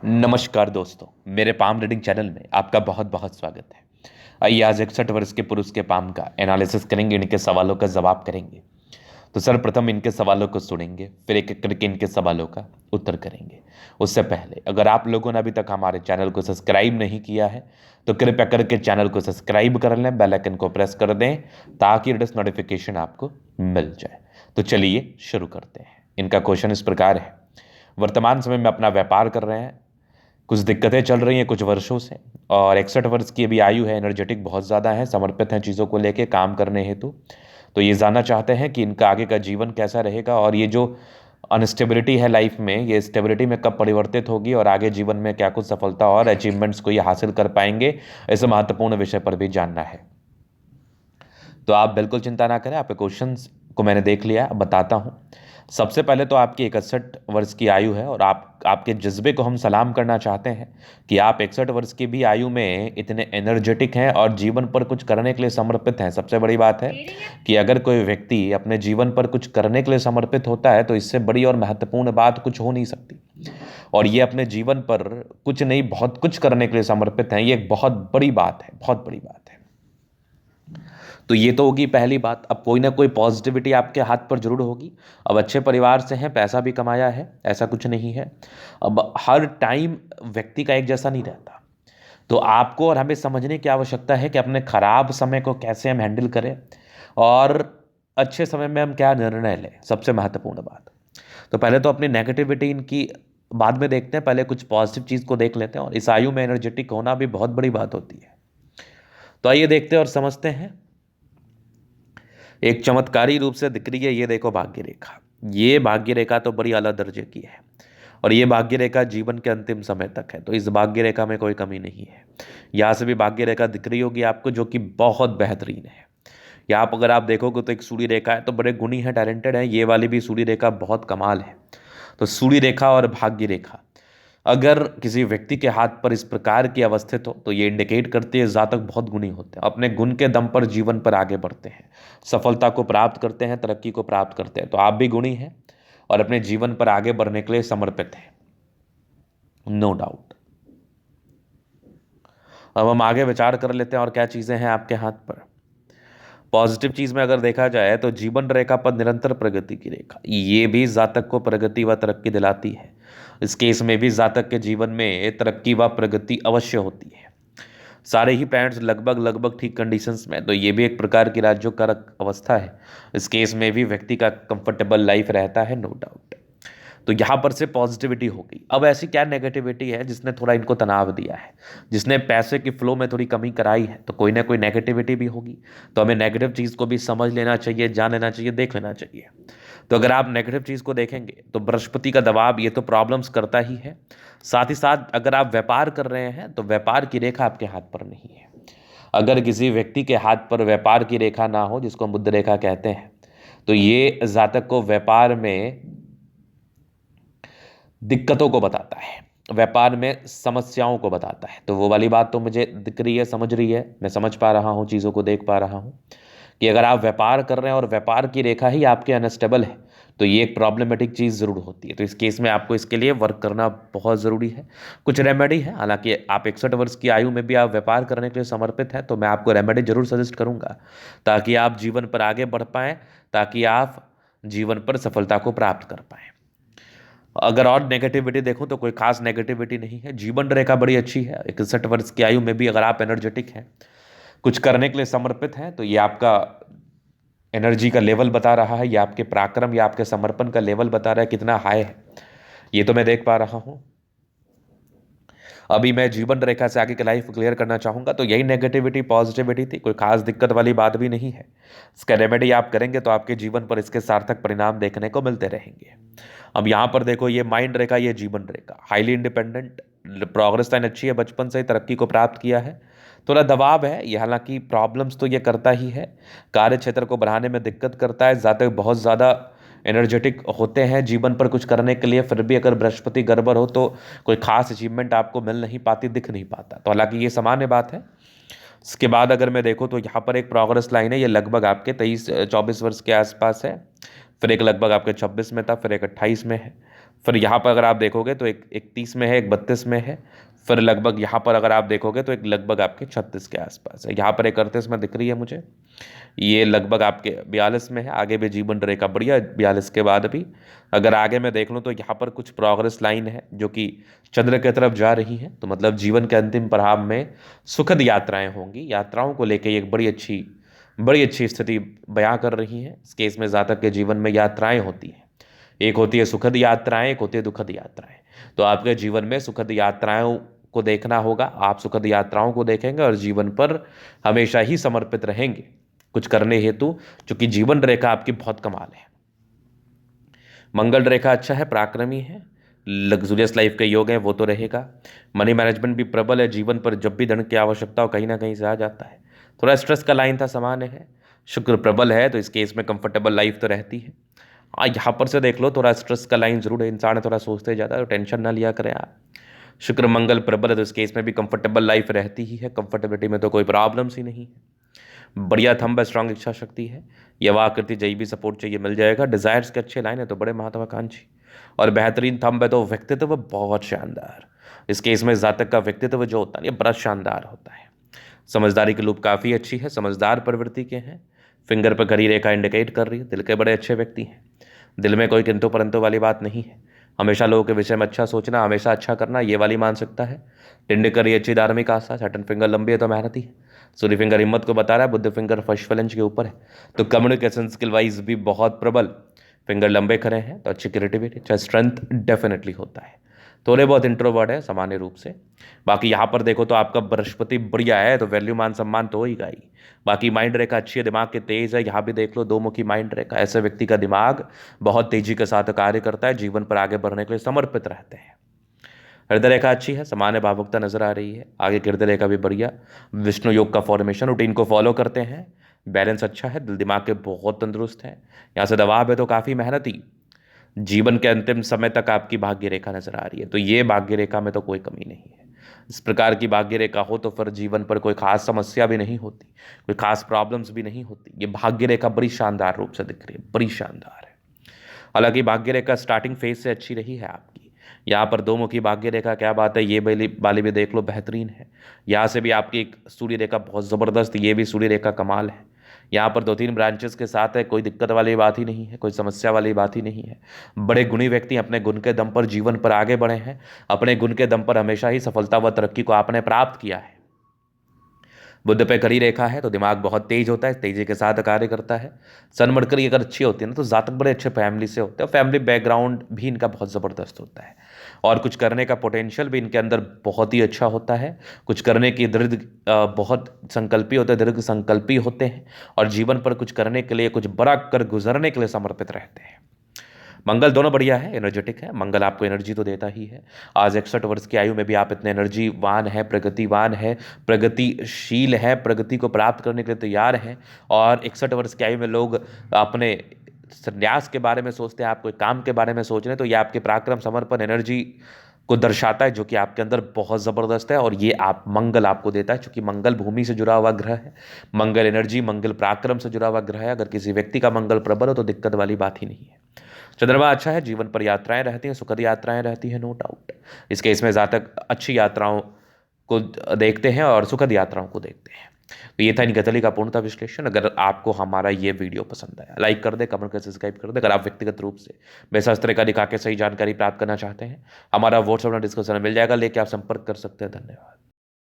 नमस्कार दोस्तों, मेरे पाम रीडिंग चैनल में आपका बहुत बहुत स्वागत है। आइए आज 61 वर्ष के पुरुष के पाम का एनालिसिस करेंगे, इनके सवालों का जवाब करेंगे। तो सर्वप्रथम इनके सवालों को सुनेंगे, फिर एक एक करके इनके सवालों का उत्तर करेंगे। उससे पहले अगर आप लोगों ने अभी तक हमारे चैनल को सब्सक्राइब नहीं किया है तो कृपया करके चैनल को सब्सक्राइब कर लें, बेल आइकन को प्रेस कर दें ताकि लेटेस्ट नोटिफिकेशन आपको मिल जाए। तो चलिए शुरू करते हैं। इनका क्वेश्चन इस प्रकार है। वर्तमान समय में अपना व्यापार कर रहे हैं, कुछ दिक्कतें चल रही हैं कुछ वर्षों से, और 61 वर्ष की अभी आयु है, एनर्जेटिक बहुत ज़्यादा है, समर्पित हैं चीज़ों को लेके काम करने हेतु। तो ये जानना चाहते हैं कि इनका आगे का जीवन कैसा रहेगा और ये जो अनस्टेबिलिटी है लाइफ में, ये स्टेबिलिटी में कब परिवर्तित होगी और आगे जीवन में क्या कुछ सफलता और अचीवमेंट्स को ये हासिल कर पाएंगे, इस महत्वपूर्ण विषय पर भी जानना है। तो आप बिल्कुल चिंता ना करें, आपके क्वेश्चंस को मैंने देख लिया, अब बताता हूँ। सबसे पहले तो आपकी 61 वर्ष की आयु है और आपके जज्बे को हम सलाम करना चाहते हैं कि आप 61 वर्ष की भी आयु में इतने एनर्जेटिक हैं और जीवन पर कुछ करने के लिए समर्पित हैं। सबसे बड़ी बात है कि अगर कोई व्यक्ति अपने जीवन पर कुछ करने के लिए समर्पित होता है तो इससे बड़ी और महत्वपूर्ण बात कुछ हो नहीं सकती। और ये अपने जीवन पर कुछ नहीं बहुत कुछ करने के लिए समर्पित हैं, ये एक बहुत बड़ी बात है, बहुत बड़ी बात है। तो ये तो होगी पहली बात। अब कोई ना कोई पॉजिटिविटी आपके हाथ पर जरूर होगी। अब अच्छे परिवार से हैं, पैसा भी कमाया है, ऐसा कुछ नहीं है। अब हर टाइम व्यक्ति का एक जैसा नहीं रहता, तो आपको और हमें समझने की आवश्यकता है कि अपने खराब समय को कैसे हम हैंडल करें और अच्छे समय में हम क्या निर्णय लें, सबसे महत्वपूर्ण बात। तो पहले तो अपनी नेगेटिविटी इनकी बाद में देखते हैं, पहले कुछ पॉजिटिव चीज़ को देख लेते हैं। और इस आयु में एनर्जेटिक होना भी बहुत बड़ी बात होती है। तो आइए देखते हैं और समझते हैं। एक चमत्कारी रूप से दिख रही है, ये देखो भाग्य रेखा। ये भाग्य रेखा तो बड़ी आला दर्जे की है और ये भाग्य रेखा जीवन के अंतिम समय तक है, तो इस भाग्य रेखा में कोई कमी नहीं है। यहाँ से भी भाग्य रेखा दिख रही होगी आपको, जो कि बहुत बेहतरीन है। यहाँ पर अगर आप देखोगे तो एक सूर्य रेखा है, तो बड़े गुणी है, टैलेंटेड है। ये वाली भी सूर्य रेखा बहुत कमाल है। तो सूर्य रेखा और भाग्य रेखा अगर किसी व्यक्ति के हाथ पर इस प्रकार की अवस्थित हो तो ये इंडिकेट करती है जातक बहुत गुणी होते हैं, अपने गुण के दम पर जीवन पर आगे बढ़ते हैं, सफलता को प्राप्त करते हैं, तरक्की को प्राप्त करते हैं। तो आप भी गुणी हैं और अपने जीवन पर आगे बढ़ने के लिए समर्पित हैं, नो डाउट। अब हम आगे विचार कर लेते हैं और क्या चीज़ें हैं आपके हाथ पर। पॉजिटिव चीज़ में अगर देखा जाए तो जीवन रेखा पर निरंतर प्रगति की रेखा, ये भी जातक को प्रगति व तरक्की दिलाती है। इस केस में भी जातक के जीवन में तरक्की व प्रगति अवश्य होती है। सारे ही प्लैनेट्स लगभग लगभग ठीक कंडीशंस में, तो ये भी एक प्रकार की राज्योकारक अवस्था है। इस केस में भी व्यक्ति का कंफर्टेबल लाइफ रहता है, नो डाउट। तो यहाँ पर से पॉजिटिविटी हो गई। अब ऐसी क्या नेगेटिविटी है जिसने थोड़ा इनको तनाव दिया है, जिसने पैसे की फ्लो में थोड़ी कमी कराई है, तो कोई ना कोई नेगेटिविटी भी होगी। तो हमें नेगेटिव चीज़ को भी समझ लेना चाहिए, जान लेना चाहिए, देख लेना चाहिए। तो अगर आप नेगेटिव चीज़ को देखेंगे तो बृहस्पति का दबाव ये तो प्रॉब्लम्स करता ही है। साथ ही साथ अगर आप व्यापार कर रहे हैं तो व्यापार की रेखा आपके हाथ पर नहीं है। अगर किसी व्यक्ति के हाथ पर व्यापार की रेखा ना हो, जिसको हम बुध रेखा कहते हैं, तो ये जातक को व्यापार में दिक्कतों को बताता है, व्यापार में समस्याओं को बताता है। तो वो वाली बात तो मुझे दिख रही है, समझ रही है, मैं समझ पा रहा हूँ, चीज़ों को देख पा रहा हूँ कि अगर आप व्यापार कर रहे हैं और व्यापार की रेखा ही आपके अनस्टेबल है तो ये एक प्रॉब्लमेटिक चीज़ ज़रूर होती है। तो इस केस में आपको इसके लिए वर्क करना बहुत ज़रूरी है। कुछ रेमेडी है, हालांकि आप 61 वर्ष की आयु में भी आप व्यापार करने के लिए समर्पित हैं, तो मैं आपको रेमेडी जरूर सजेस्ट करूंगा ताकि आप जीवन पर आगे बढ़ पाएँ, ताकि आप जीवन पर सफलता को प्राप्त कर पाएँ। अगर और नेगेटिविटी देखूं तो कोई खास नेगेटिविटी नहीं है। जीवन रेखा बड़ी अच्छी है। 61 वर्ष की आयु में भी अगर आप एनर्जेटिक हैं, कुछ करने के लिए समर्पित हैं, तो ये आपका एनर्जी का लेवल बता रहा है, ये आपके पराक्रम या आपके समर्पण का लेवल बता रहा है कितना हाई है, ये तो मैं देख पा रहा हूं। अभी मैं जीवन रेखा से आगे की लाइफ क्लियर करना चाहूंगा। तो यही नेगेटिविटी पॉजिटिविटी थी, कोई खास दिक्कत वाली बात भी नहीं है। इसका रेमेडी आप करेंगे तो आपके जीवन पर इसके सार्थक परिणाम देखने को मिलते रहेंगे। अब यहाँ पर देखो, ये माइंड रेखा, ये जीवन रेखा, हाईली इंडिपेंडेंट, प्रोग्रेस लाइन अच्छी है, बचपन से ही तरक्की को प्राप्त किया है। थोड़ा दबाव है ये, हालांकि प्रॉब्लम्स तो ये करता ही है, कार्य क्षेत्र को बढ़ाने में दिक्कत करता है। ज़्यादा बहुत ज़्यादा एनर्जेटिक होते हैं जीवन पर कुछ करने के लिए, फिर भी अगर बृहस्पति गड़बड़ हो तो कोई खास अचीवमेंट आपको मिल नहीं पाती, दिख नहीं पाता। तो हालांकि ये सामान्य बात है। इसके बाद अगर मैं देखूँ तो यहाँ पर एक प्रोग्रेस लाइन है, ये लगभग आपके 23-24 वर्ष के आसपास है। फिर एक लगभग आपके 26 में था, फिर एक 28 में है, फिर यहाँ पर अगर आप देखोगे तो एक 31 में है, एक 32 में है, फिर लगभग यहाँ पर अगर आप देखोगे तो एक लगभग आपके 36 के आसपास है। यहाँ पर एक 38 में दिख रही है मुझे, ये लगभग आपके 42 में है। आगे भी जीवन रेखा बढ़िया 42 के बाद भी अगर आगे मैं देख लूँ तो यहाँ पर कुछ प्रोग्रेस लाइन है जो कि चंद्र की तरफ जा रही है। तो मतलब जीवन के अंतिम पड़ाव में सुखद यात्राएं होंगी। यात्राओं को लेकर एक बड़ी अच्छी स्थिति बयां कर रही है। इस केस में जातक के जीवन में यात्राएं होती हैं, एक होती है सुखद यात्राएं, एक होती है दुखद यात्राएं। तो आपके जीवन में सुखद यात्राओं को देखना होगा, आप सुखद यात्राओं को देखेंगे और जीवन पर हमेशा ही समर्पित रहेंगे कुछ करने हेतु, क्योंकि जीवन रेखा आपकी बहुत कमाल है। मंगल रेखा अच्छा है, पराक्रमी है, लग्जूरियस लाइफ के योग है वो तो रहेगा। मनी मैनेजमेंट भी प्रबल है, जीवन पर जब भी धन की आवश्यकता हो कहीं ना कहीं से आ जाता है। थोड़ा स्ट्रेस का लाइन था, सामान्य है। शुक्र प्रबल है तो इस केस में कंफर्टेबल लाइफ तो रहती है। यहाँ पर से देख लो थोड़ा स्ट्रेस का लाइन जरूर है, इंसान थोड़ा सोचते जाता है तो टेंशन ना लिया करें आप। शुक्र मंगल प्रबल है तो इस केस में भी कंफर्टेबल लाइफ रहती ही है, कंफर्टेबिलिटी में तो कोई प्रॉब्लम्स ही नहीं है। बढ़िया थंब है, स्ट्रांग इच्छा शक्ति है, यवा आकृति जय भी सपोर्ट चाहिए मिल जाएगा। डिजायर्स के अच्छे लाइन है तो बड़े महत्वाकांक्षी और बेहतरीन थंब है। तो व्यक्तित्व बहुत शानदार, इस केस में जातक का व्यक्तित्व जो होता है ये बड़ा शानदार होता है। समझदारी की लूप काफ़ी अच्छी है, समझदार प्रवृत्ति के हैं। फिंगर पर घड़ी रेखा इंडिकेट कर रही है, दिल के बड़े अच्छे व्यक्ति हैं। दिल में कोई किंतु परंतु वाली बात नहीं है, हमेशा लोगों के विषय में अच्छा सोचना, हमेशा अच्छा करना, ये वाली मानसिकता है। टिंड करी अच्छी धार्मिक आस्था, सैटर्न फिंगर लंबी है तो मेहनती है। सूर्य फिंगर हिम्मत को बता रहा है, बुद्ध फिंगर फर्स्ट फलंज के ऊपर है। तो कम्युनिकेशन स्किल वाइज भी बहुत प्रबल, फिंगर लंबे खड़े हैं तो अच्छी क्रिएटिविटी, अच्छा स्ट्रेंथ डेफिनेटली होता है। थोड़े बहुत इंट्रोवर्ट है सामान्य रूप से। बाकी यहाँ पर देखो तो आपका बृहस्पति बढ़िया है तो वैल्यू मान सम्मान तो होगा ही। बाकी माइंड रेखा अच्छी है, दिमाग के तेज है, यहाँ भी देख लो दो मुखी माइंड रेखा। ऐसे व्यक्ति का दिमाग बहुत तेजी के साथ कार्य करता है, जीवन पर आगे बढ़ने के लिए समर्पित रहते हैं। हृदय रेखा अच्छी है, सामान्य भावुकता नजर आ रही है। आगे हृदय रेखा भी बढ़िया, विष्णु योग का फॉर्मेशन, रूटीन को फॉलो करते हैं, बैलेंस अच्छा है, दिल दिमाग के बहुत तंदुरुस्त है। यहाँ से दबाव है तो काफ़ी मेहनती, जीवन के अंतिम समय तक आपकी भाग्य रेखा नजर आ रही है। तो ये भाग्य रेखा में तो कोई कमी नहीं है। इस प्रकार की भाग्य रेखा हो तो फिर जीवन पर कोई खास समस्या भी नहीं होती, कोई खास प्रॉब्लम्स भी नहीं होती। ये भाग्य रेखा बड़ी शानदार रूप से दिख रही है, बड़ी शानदार है। हालांकि भाग्य रेखा स्टार्टिंग फेज से अच्छी रही है आपकी। यहाँ पर दो मुखी भाग्य रेखा, क्या बात है, ये वाली भी देख लो बेहतरीन है। यहाँ से भी आपकी एक सूर्य रेखा बहुत ज़बरदस्त, ये भी सूर्य रेखा कमाल है। यहाँ पर दो तीन ब्रांचेस के साथ है, कोई दिक्कत वाली बात ही नहीं है, कोई समस्या वाली बात ही नहीं है। बड़े गुणी व्यक्ति अपने गुण के दम पर जीवन पर आगे बढ़े हैं, अपने गुण के दम पर हमेशा ही सफलता व तरक्की को आपने प्राप्त किया है। बुध पे कड़ी रेखा है तो दिमाग बहुत तेज होता है, तेजी के साथ कार्य करता है। सन मरकरी अगर अच्छी होती है ना तो जातक बड़े अच्छे फैमिली से होते हैं, फैमिली बैकग्राउंड भी इनका बहुत ज़बरदस्त होता है और कुछ करने का पोटेंशियल भी इनके अंदर बहुत ही अच्छा होता है। कुछ करने की दृढ़ बहुत संकल्पी होते हैं, दृढ़ संकल्पी होते हैं और जीवन पर कुछ करने के लिए, कुछ बड़ा कर गुजरने के लिए समर्पित रहते हैं। मंगल दोनों बढ़िया है, एनर्जेटिक है, मंगल आपको एनर्जी तो देता ही है। आज 61 वर्ष की आयु में भी आप इतने एनर्जीवान है, प्रगतिवान है, प्रगतिशील है, प्रगति को प्राप्त करने के लिए तैयार हैं। और 61 वर्ष की आयु में लोग अपने संन्यास के बारे में सोचते हैं, आप कोई काम के बारे में सोच रहे हैं, तो ये आपके पराक्रम, समर्पण, एनर्जी को दर्शाता है जो कि आपके अंदर बहुत ज़बरदस्त है। और ये आप मंगल आपको देता है, क्योंकि मंगल भूमि से जुड़ा हुआ ग्रह है, मंगल एनर्जी, मंगल पराक्रम से जुड़ा हुआ ग्रह है। अगर किसी व्यक्ति का मंगल प्रबल हो तो दिक्कत वाली बात ही नहीं है। चंद्रमा अच्छा है, जीवन पर यात्राएं रहती हैं, सुखद यात्राएं रहती हैं, नो डाउट। इसके इसमें जातक अच्छी यात्राओं को देखते हैं और सुखद यात्राओं को देखते हैं। तो ये था इनके तली का पूर्णतः विश्लेषण। अगर आपको हमारा ये वीडियो पसंद आया, लाइक कर दे, कमेंट कर, सब्सक्राइब कर दे। अगर आप व्यक्तिगत रूप से बेशास्त्र का दिखा के सही जानकारी प्राप्त करना चाहते हैं, हमारा व्हाट्सएप डिस्क्रिप्शन में मिल जाएगा, लेके आप संपर्क कर सकते हैं। धन्यवाद।